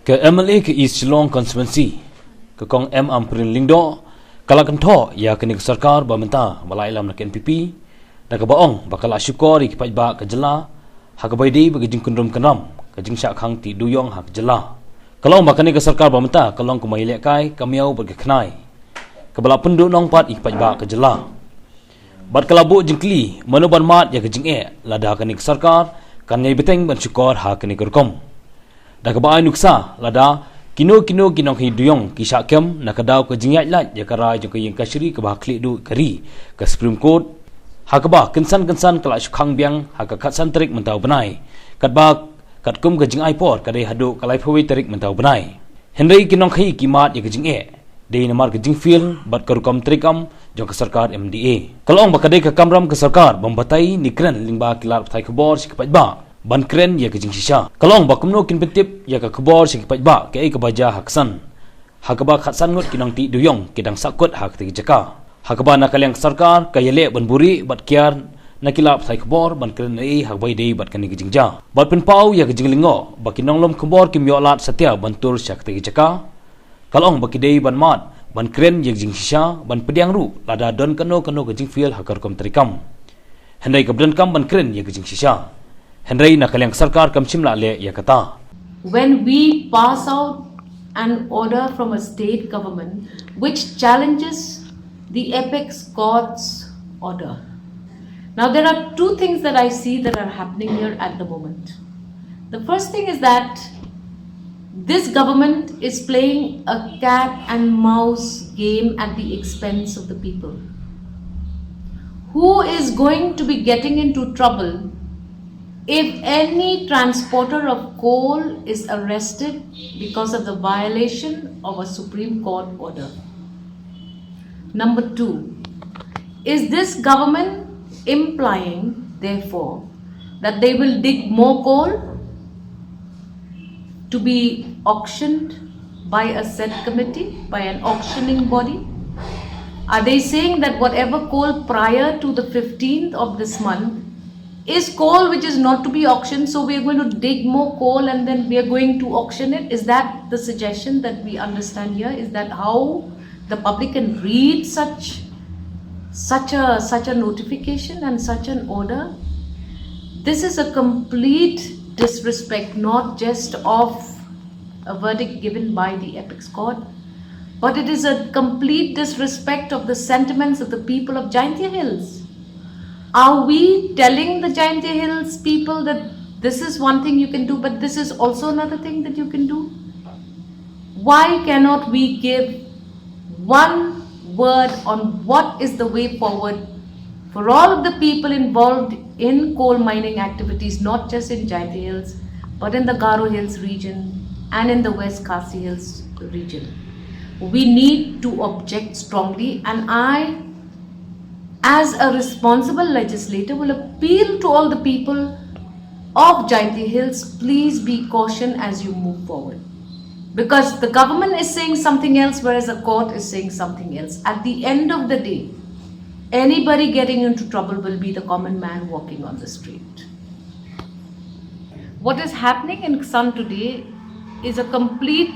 ke MLA ke East Long Constituency ke Kong Ampareen Lingdo kalakan tho ya ke nik sarkar bamenta balai lam nak NPP da ke baong bakal syukor ki pajba ke jela ha ke baidi bagi jing kundum kenam ke jing syak khang ti dewiong ha ke jela kalau bakal nik sarkar bamenta kalau ke mai lek kai kamiau bagi kenai ke bala penduk nong pat ik pajba ke jela bat kalabu jingkylli manuban mat ya ke jing lada ke nik sarkar kan nyai beteng ban syukor ha ke nik rukom da ke baai nuksa lada kino kinong hi dewiong ki syakem nak kadau ke jingyat lat ya kara jo ke yang kasri ke bah klik du kari ke Supreme Court ha ke bah kensan kala syukhang biang ha ke khatsan terik mentau benai kat ba kat kum ke jingai por kadai hadu kalai phawi terik mentau benai henry kinong hi kimat ya ke jingye dei namar ke jingfil bat ke rukam terikam jo ke sarkar MDA kalong ba kadai ke kamram ke sarkar bombatai nikren lingba kilar thai khobor si ke pajba ban kren ya ke jing shisha kalong ba kumno kin petip ya ka khobor si pajba ke ai ka baja haksan ha ka ba khatsan ngot kinang ti dewiong kidang sakut ha ke jaka ha ka ba na kalyang sarkar ka yele ban buri bat kiar na kilap sai khobor ban kren ai ha bai dei bat kan ke jingja bat pen pau ya ke jinglingo ba kinong lom khobor kim yo lat satya bantur syak te jaka kalong ba kidei ban mat ban kren ya jing shisha ban pediang ru lada don kano ke jing fil ha ka kom terikam hendai ka blen kam ban kren ya ke jing shisha Henry nakalyang sarkar kam chimla le ya kata when we pass out an order from a state government which challenges the apex court's order. Now there are two things that I see that are happening here at the moment. The first thing is that this government is playing a cat and mouse game at the expense of the people. Who is going to be getting into trouble if any transporter of coal is arrested because of the violation of a Supreme Court order? Number two, is this government implying, therefore, that they will dig more coal to be auctioned by a set committee, by an auctioning body? Are they saying that whatever coal prior to the 15th of this month is coal which is not to be auctioned, so we are going to dig more coal and then we are going to auction it? Is that the suggestion that we understand here? Is that how the public can read such a notification and such an order? This is a complete disrespect, not just of a verdict given by the apex court, but it is a complete disrespect of the sentiments of the people of Jaintia Hills. Are we telling the Jaintia Hills people that this is one thing you can do, but this is also another thing that you can do? Why cannot we give one word on what is the way forward for all of the people involved in coal mining activities, not just in Jaintia Hills, but in the Garo Hills region and in the West Khasi Hills region? We need to object strongly, and I, as a responsible legislator, will appeal to all the people of Jaintia Hills, please be caution as you move forward. Because the government is saying something else, whereas the court is saying something else. At the end of the day, anybody getting into trouble will be the common man walking on the street. What is happening in Ksan today is a complete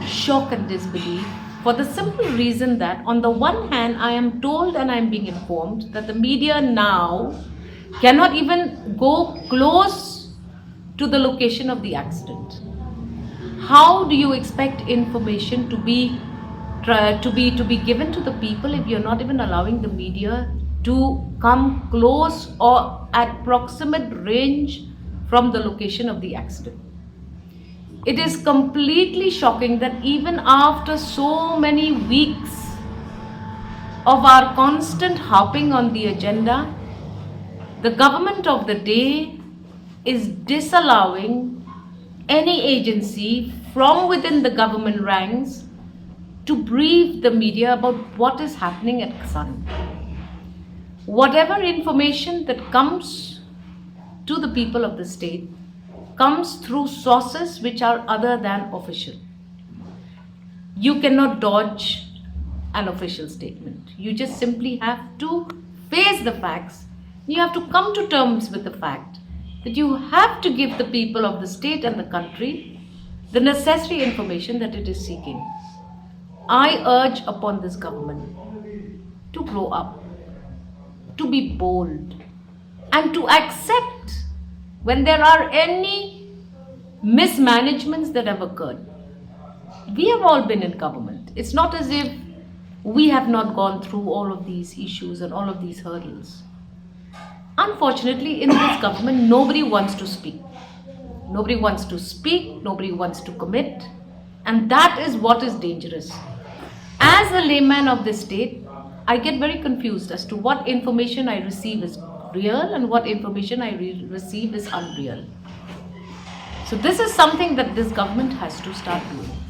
shock and disbelief, for the simple reason that on the one hand, I am told and I am being informed that the media now cannot even go close to the location of the accident. How do you expect information to be given to the people if you're not even allowing the media to come close or at proximate range from the location of the accident? It is completely shocking that even after so many weeks of our constant harping on the agenda, the government of the day is disallowing any agency from within the government ranks to brief the media about what is happening at Ksan. Whatever information that comes to the people of the state comes through sources which are other than official. You cannot dodge an official statement. You just simply have to face the facts. You have to come to terms with the fact that you have to give the people of the state and the country the necessary information that it is seeking. I urge upon this government to grow up, to be bold, and to accept when there are any mismanagements that have occurred. We have all been in government. It's not as if we have not gone through all of these issues and all of these hurdles. Unfortunately, in this government, nobody wants to speak. Nobody wants to speak, nobody wants to commit, and that is what is dangerous. As a layman of this state, I get very confused as to what information I receive is real and what information I receive is unreal. So this is something that this government has to start doing.